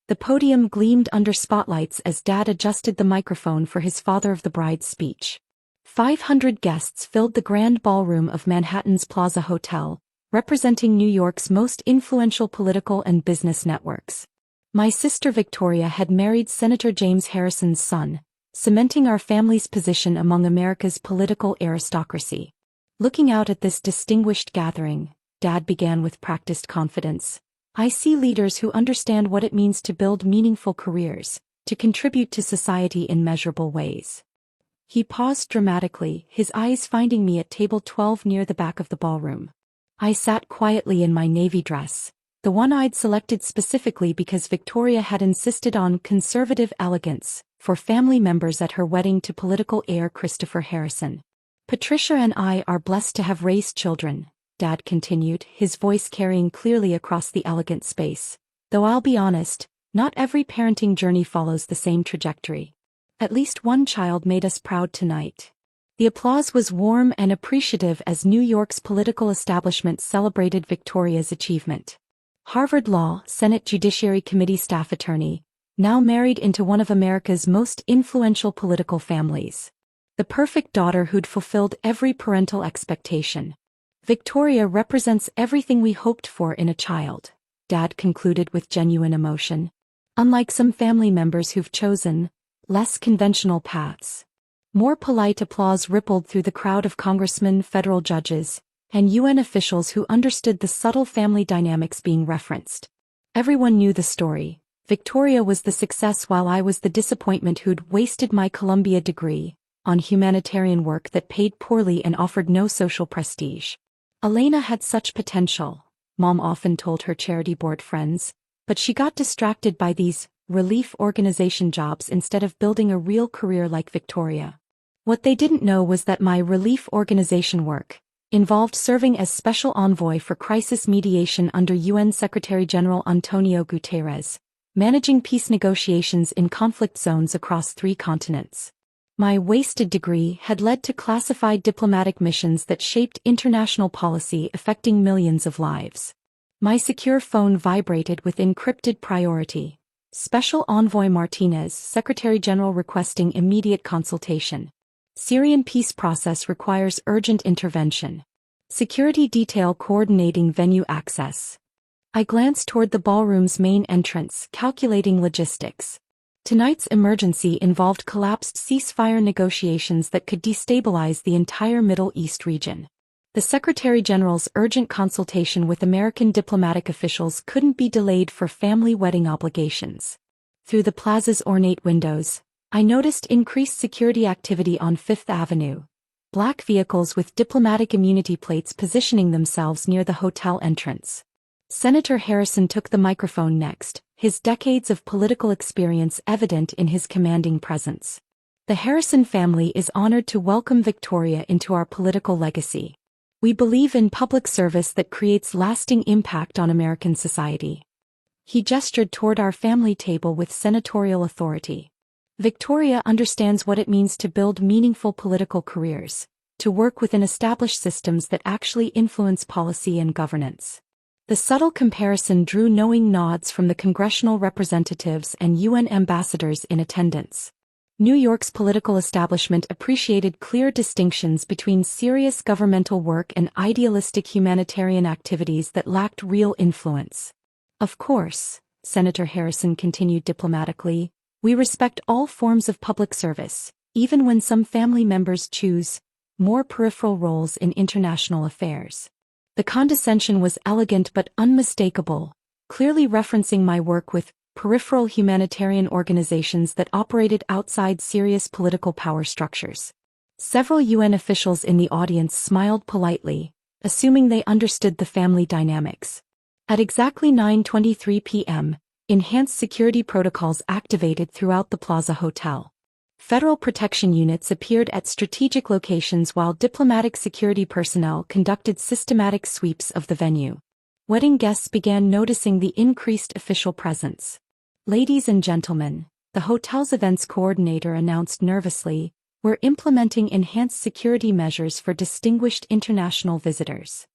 The podium gleamed under spotlights as Dad adjusted the microphone for his father of the bride's speech. 500 guests filled the grand ballroom of Manhattan's Plaza Hotel, representing New York's most influential political and business networks. My sister Victoria had married Senator James Harrison's son, cementing our family's position among America's political aristocracy. Looking out at this distinguished gathering, Dad began with practiced confidence. I see leaders who understand what it means to build meaningful careers, to contribute to society in measurable ways. He paused dramatically, his eyes finding me at table 12 near the back of the ballroom. I sat quietly in my navy dress, the one I'd selected specifically because Victoria had insisted on conservative elegance for family members at her wedding to political heir Christopher Harrison. Patricia and I are blessed to have raised children, Dad continued, his voice carrying clearly across the elegant space. Though I'll be honest, not every parenting journey follows the same trajectory. At least one child made us proud tonight. The applause was warm and appreciative as New York's political establishment celebrated Victoria's achievement. Harvard Law, Senate Judiciary Committee staff attorney, now married into one of America's most influential political families. The perfect daughter who'd fulfilled every parental expectation. Victoria represents everything we hoped for in a child, Dad concluded with genuine emotion. Unlike some family members who've chosen less conventional paths. More polite applause rippled through the crowd of congressmen, federal judges, and UN officials who understood the subtle family dynamics being referenced. Everyone knew the story. Victoria was the success while I was the disappointment who'd wasted my Columbia degree on humanitarian work that paid poorly and offered no social prestige. Elena had such potential, Mom often told her charity board friends, but she got distracted by these relief organization jobs instead of building a real career like Victoria. What they didn't know was that my relief organization work involved serving as special envoy for crisis mediation under UN Secretary-General Antonio Guterres, managing peace negotiations in conflict zones across 3 continents. My wasted degree had led to classified diplomatic missions that shaped international policy affecting millions of lives. My secure phone vibrated with encrypted priority. Special Envoy Martinez, Secretary-General requesting immediate consultation. Syrian peace process requires urgent intervention. Security detail coordinating venue access. I glanced toward the ballroom's main entrance, calculating logistics. Tonight's emergency involved collapsed ceasefire negotiations that could destabilize the entire Middle East region. The Secretary-General's urgent consultation with American diplomatic officials couldn't be delayed for family wedding obligations. Through the plaza's ornate windows, I noticed increased security activity on Fifth Avenue. Black vehicles with diplomatic immunity plates positioning themselves near the hotel entrance. Senator Harrison took the microphone next, his decades of political experience evident in his commanding presence. The Harrison family is honored to welcome Victoria into our political legacy. We believe in public service that creates lasting impact on American society. He gestured toward our family table with senatorial authority. Victoria understands what it means to build meaningful political careers, to work within established systems that actually influence policy and governance. The subtle comparison drew knowing nods from the congressional representatives and UN ambassadors in attendance. New York's political establishment appreciated clear distinctions between serious governmental work and idealistic humanitarian activities that lacked real influence. Of course, Senator Harrison continued diplomatically, we respect all forms of public service, even when some family members choose more peripheral roles in international affairs. The condescension was elegant but unmistakable, clearly referencing my work with peripheral humanitarian organizations that operated outside serious political power structures. Several UN officials in the audience smiled politely, assuming they understood the family dynamics. At exactly 9:23 p.m., enhanced security protocols activated throughout the Plaza Hotel. Federal protection units appeared at strategic locations while diplomatic security personnel conducted systematic sweeps of the venue. Wedding guests began noticing the increased official presence. Ladies and gentlemen, the hotel's events coordinator announced nervously, we're implementing enhanced security measures for distinguished international visitors.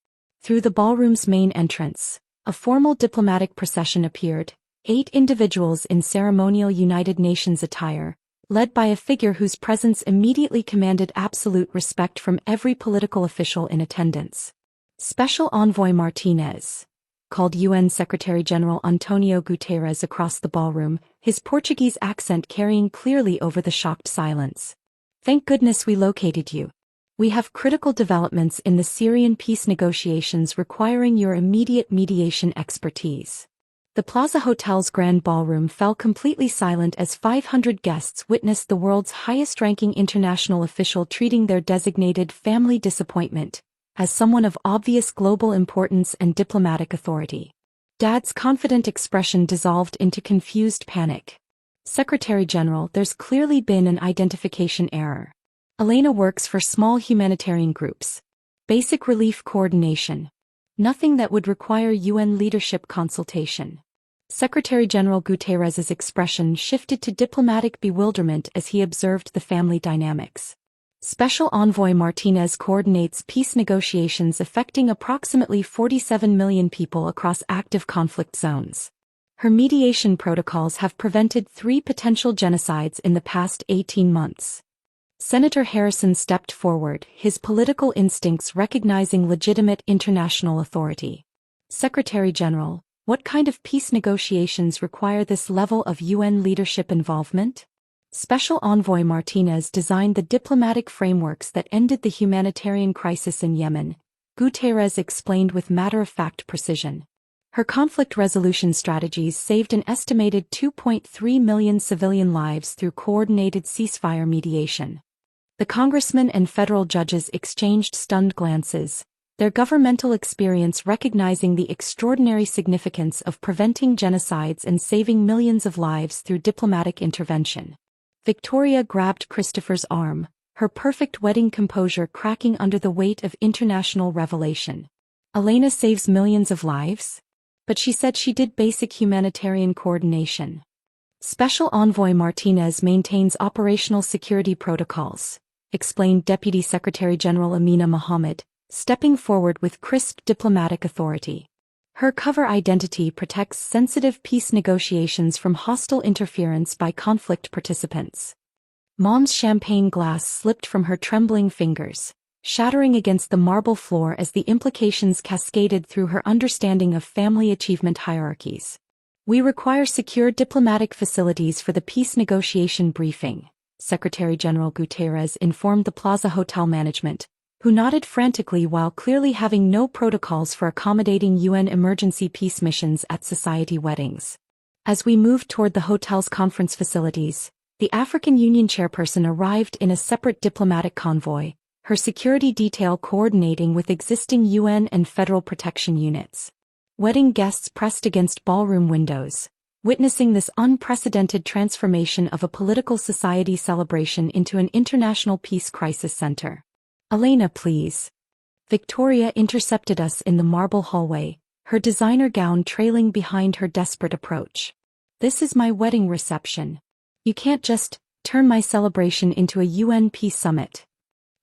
Through the ballroom's main entrance, a formal diplomatic procession appeared, 8 individuals in ceremonial United Nations attire, led by a figure whose presence immediately commanded absolute respect from every political official in attendance. Special Envoy Martinez called UN Secretary-General Antonio Guterres across the ballroom, his Portuguese accent carrying clearly over the shocked silence. "Thank goodness we located you. We have critical developments in the Syrian peace negotiations requiring your immediate mediation expertise." The Plaza Hotel's grand ballroom fell completely silent as 500 guests witnessed the world's highest-ranking international official treating their designated family disappointment as someone of obvious global importance and diplomatic authority. Dad's confident expression dissolved into confused panic. "Secretary General, there's clearly been an identification error. Elena works for small humanitarian groups. Basic relief coordination. Nothing that would require UN leadership consultation." Secretary-General Guterres' expression shifted to diplomatic bewilderment as he observed the family dynamics. Special Envoy Martinez coordinates peace negotiations affecting approximately 47 million people across active conflict zones. Her mediation protocols have prevented 3 potential genocides in the past 18 months. Senator Harrison stepped forward, his political instincts recognizing legitimate international authority. "Secretary General, what kind of peace negotiations require this level of UN leadership involvement?" Special Envoy Martinez designed the diplomatic frameworks that ended the humanitarian crisis in Yemen, Guterres explained with matter-of-fact precision. Her conflict resolution strategies saved an estimated 2.3 million civilian lives through coordinated ceasefire mediation. The congressmen and federal judges exchanged stunned glances, their governmental experience recognizing the extraordinary significance of preventing genocides and saving millions of lives through diplomatic intervention. Victoria grabbed Christopher's arm, her perfect wedding composure cracking under the weight of international revelation. "Elena saves millions of lives? But she said she did basic humanitarian coordination." Special Envoy Martinez maintains operational security protocols, explained Deputy Secretary-General Amina Mohammed, stepping forward with crisp diplomatic authority. Her cover identity protects sensitive peace negotiations from hostile interference by conflict participants. Mom's champagne glass slipped from her trembling fingers, shattering against the marble floor as the implications cascaded through her understanding of family achievement hierarchies. "We require secure diplomatic facilities for the peace negotiation briefing," Secretary-General Guterres informed the Plaza Hotel management, who nodded frantically while clearly having no protocols for accommodating UN emergency peace missions at society weddings. As we moved toward the hotel's conference facilities, the African Union chairperson arrived in a separate diplomatic convoy, her security detail coordinating with existing UN and federal protection units. Wedding guests pressed against ballroom windows, witnessing this unprecedented transformation of a political society celebration into an international peace crisis center. "Elena, please." Victoria intercepted us in the marble hallway, her designer gown trailing behind her desperate approach. "This is my wedding reception. You can't just turn my celebration into a UN peace summit."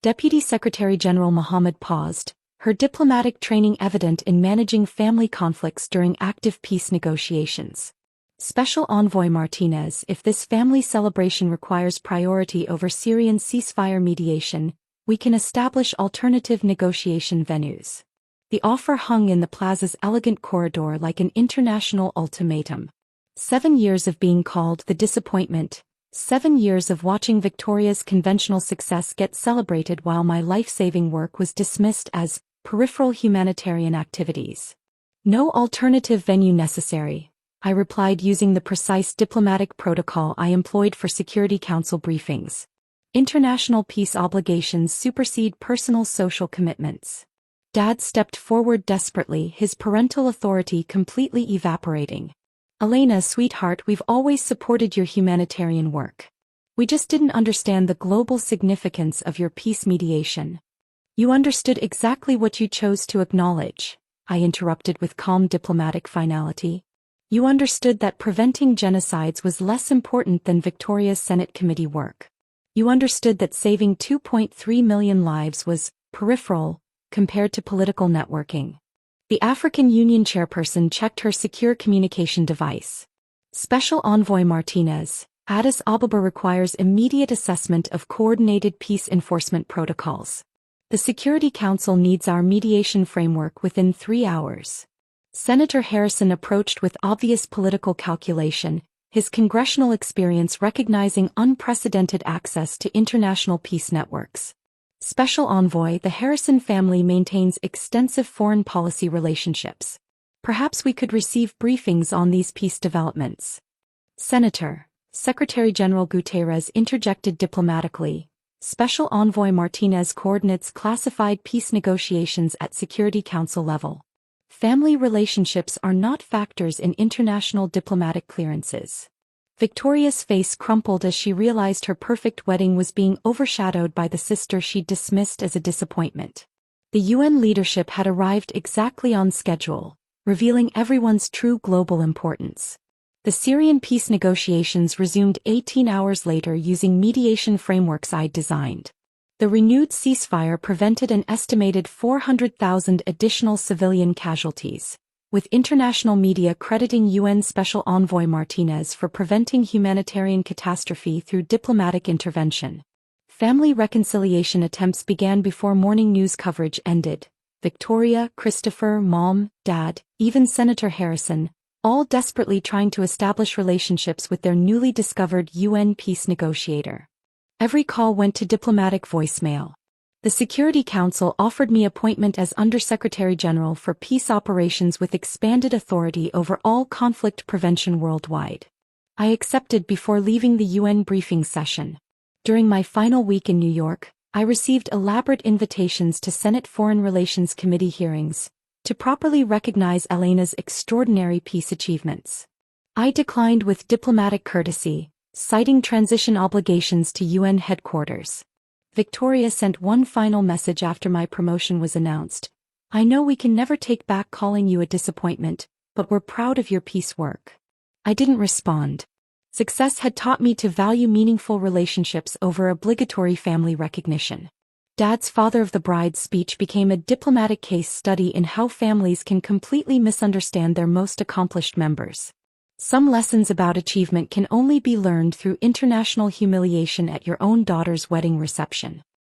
Deputy Secretary-General Mohammed paused, her diplomatic training evident in managing family conflicts during active peace negotiations. Special Envoy Martinez, if this family celebration requires priority over Syrian ceasefire mediation, we can establish alternative negotiation venues. The offer hung in the plaza's elegant corridor like an international ultimatum. 7 years of being called the disappointment, 7 years of watching Victoria's conventional success get celebrated while my life-saving work was dismissed as peripheral humanitarian activities. "No alternative venue necessary," I replied using the precise diplomatic protocol I employed for Security Council briefings. "International peace obligations supersede personal social commitments." Dad stepped forward desperately, his parental authority completely evaporating. "Elena, sweetheart, we've always supported your humanitarian work. We just didn't understand the global significance of your peace mediation." "You understood exactly what you chose to acknowledge," I interrupted with calm diplomatic finality. "You understood that preventing genocides was less important than Victoria's Senate committee work. You understood that saving 2.3 million lives was peripheral compared to political networking." The African Union chairperson checked her secure communication device. Special Envoy Martinez, Addis Ababa requires immediate assessment of coordinated peace enforcement protocols. The Security Council needs our mediation framework within 3 hours. Senator Harrison approached with obvious political calculation, his congressional experience recognizing unprecedented access to international peace networks. Special Envoy, the Harrison family maintains extensive foreign policy relationships. Perhaps we could receive briefings on these peace developments. Senator, Secretary General Guterres interjected diplomatically. Special Envoy Martinez coordinates classified peace negotiations at Security Council level. Family relationships are not factors in international diplomatic clearances. Victoria's face crumpled as she realized her perfect wedding was being overshadowed by the sister she dismissed as a disappointment. The UN leadership had arrived exactly on schedule, revealing everyone's true global importance. The Syrian peace negotiations resumed 18 hours later using mediation frameworks I'd designed. The renewed ceasefire prevented an estimated 400,000 additional civilian casualties, with international media crediting UN Special Envoy Martinez for preventing humanitarian catastrophe through diplomatic intervention. Family reconciliation attempts began before morning news coverage ended. Victoria, Christopher, Mom, Dad, even Senator Harrison, all desperately trying to establish relationships with their newly discovered UN peace negotiator. Every call went to diplomatic voicemail. The Security Council offered me appointment as Undersecretary General for Peace Operations with expanded authority over all conflict prevention worldwide. I accepted before leaving the UN briefing session. During my final week in New York, I received elaborate invitations to Senate Foreign Relations Committee hearings, to properly recognize Elena's extraordinary peace achievements. I declined with diplomatic courtesy, citing transition obligations to UN headquarters. Victoria sent one final message after my promotion was announced. I know we can never take back calling you a disappointment, but we're proud of your peace work. I didn't respond. Success had taught me to value meaningful relationships over obligatory family recognition. Dad's father of the bride's speech became a diplomatic case study in how families can completely misunderstand their most accomplished members. Some lessons about achievement can only be learned through international humiliation at your own daughter's wedding reception.